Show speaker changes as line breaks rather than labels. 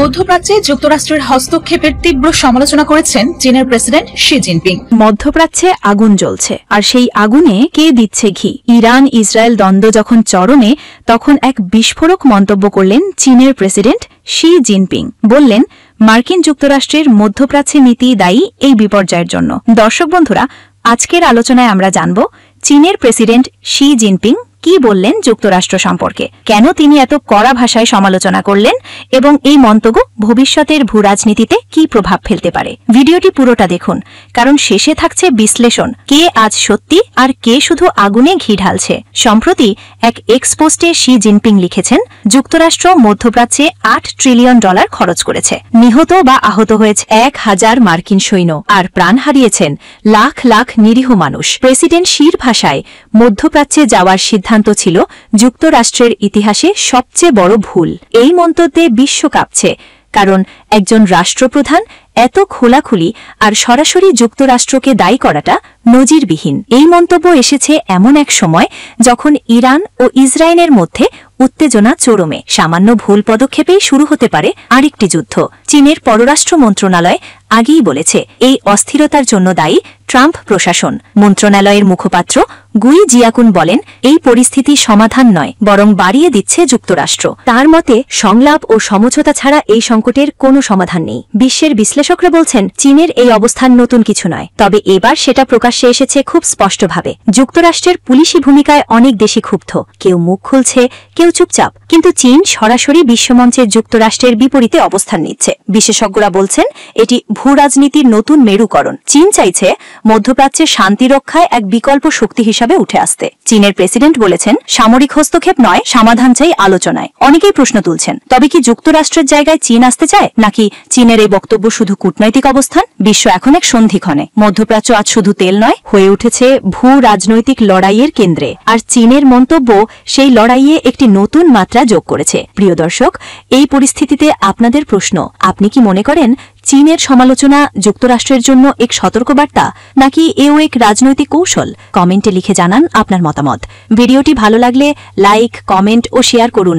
মধ্যপ্রাচ্যে যুক্তরাষ্ট্রের হস্তক্ষেপের তীব্র সমালোচনা করেছেন চীনের প্রেসিডেন্ট শি জিনপিং।
মধ্যপ্রাচ্যে আগুন জ্বলছে, আর সেই আগুনে কে দিচ্ছে ঘি? ইরান ইসরায়েল দ্বন্দ্ব যখন চরমে, তখন এক বিস্ফোরক মন্তব্য করলেন চীনের প্রেসিডেন্ট শি জিনপিং। বললেন, মার্কিন যুক্তরাষ্ট্রের মধ্যপ্রাচ্যে নীতি দায়ী এই বিপর্যয়ের জন্য। দর্শক বন্ধুরা, আজকের আলোচনায় আমরা জানব চীনের প্রেসিডেন্ট শি জিনপিং কি বললেন যুক্তরাষ্ট্র সম্পর্কে, কেন তিনি এত কড়া ভাষায় সমালোচনা করলেন এবং এই মন্তব্য ভবিষ্যতের ভূরাজনীতিতে কি প্রভাব ফেলতে পারে। ভিডিওটি পুরোটা দেখুন, কারণ শেষে থাকছে বিশ্লেষণ, কে আজ সত্যি আর কে শুধু আগুনে ঘি ঢালছে। সম্প্রতি এক এক্স পোস্টে শি জিনপিং লিখেছেন, যুক্তরাষ্ট্র মধ্যপ্রাচ্যে $8 ট্রিলিয়ন খরচ করেছে, নিহত বা আহত হয়েছে 1000 মার্কিন সৈন্য, আর প্রাণ হারিয়েছেন লাখ লাখ নিরীহ মানুষ। প্রেসিডেন্ট শির ভাষায়, মধ্যপ্রাচ্যে যাওয়ার সিদ্ধান্ত ছিল যুক্তরাষ্ট্রের ইতিহাসে সবচেয়ে বড় ভুল। এই মন্তব্যে বিশ্ব কাঁপছে, কারণ একজন রাষ্ট্রপ্রধান এত খোলাখুলি আর সরাসরি যুক্তরাষ্ট্রকে দায়ী করাটা নজিরবিহীন। এই মন্তব্য এসেছে এমন এক সময় যখন ইরান ও ইসরায়েলের মধ্যে উত্তেজনা চরমে। সামান্য ভুল পদক্ষেপেই শুরু হতে পারে আরেকটি যুদ্ধ। চীনের পররাষ্ট্র মন্ত্রণালয় আগেই বলেছে, এই অস্থিরতার জন্য দায়ী ট্রাম্প প্রশাসন। মন্ত্রণালয়ের মুখপাত্র গুই জিয়াকুন বলেন, এই পরিস্থিতি সমাধান নয়, বরং বাড়িয়ে দিচ্ছে যুক্তরাষ্ট্র। তার মতে, সংলাপ ও সমঝোতা ছাড়া এই সংকটের কোনো সমাধান নেই। বিশ্বের বিশ্লেষকরা বলছেন, চীনের এই অবস্থান নতুন কিছু নয়, তবে এবার সেটা প্রকাশ্যে এসেছে খুব স্পষ্টভাবে। যুক্তরাষ্ট্রের পুলিশি ভূমিকায় অনেক দেশই ক্ষুব্ধ, কেউ মুখ খুলছে, কেউ চুপচাপ, কিন্তু চীন সরাসরি বিশ্বমঞ্চে যুক্তরাষ্ট্রের বিপরীতে অবস্থান নিচ্ছে। বিশেষজ্ঞরা বলছেন, এটি ভূরাজনীতির নতুন মেরুকরণ। চীন চাইছে মধ্যপ্রাচ্যে শান্তি রক্ষায় এক বিকল্প শক্তি হিসাবে উঠে আসতে। চীনের প্রেসিডেন্ট বলেছেন, সামরিক হস্তক্ষেপ নয়, সমাধান চাই আলোচনায়। অনেকেই প্রশ্ন তুলছেন, তবে কি যুক্তরাষ্ট্রের জায়গায় চীন আসতে চায়, নাকি চীনের এই বক্তব্য শুধু কূটনৈতিক অবস্থান? বিশ্ব এখন এক সন্ধিক্ষণে। মধ্যপ্রাচ্য আজ শুধু তেল নয়, হয়ে উঠেছে ভূ রাজনৈতিক লড়াইয়ের কেন্দ্রে, আর চীনের মন্তব্য সেই লড়াইয়ে একটি নতুন মাত্রা যোগ করেছে। প্রিয় দর্শক, এই পরিস্থিতিতে আপনাদের প্রশ্ন, আপনি কি মনে করেন চীনের সমালোচনা যুক্তরাষ্ট্রের জন্য এক সতর্কবার্তা, নাকি এও এক রাজনৈতিক কৌশল? কমেন্টে লিখে জানান আপনার মতামত। ভিডিওটি ভালো লাগলে লাইক, কমেন্ট ও শেয়ার করুন,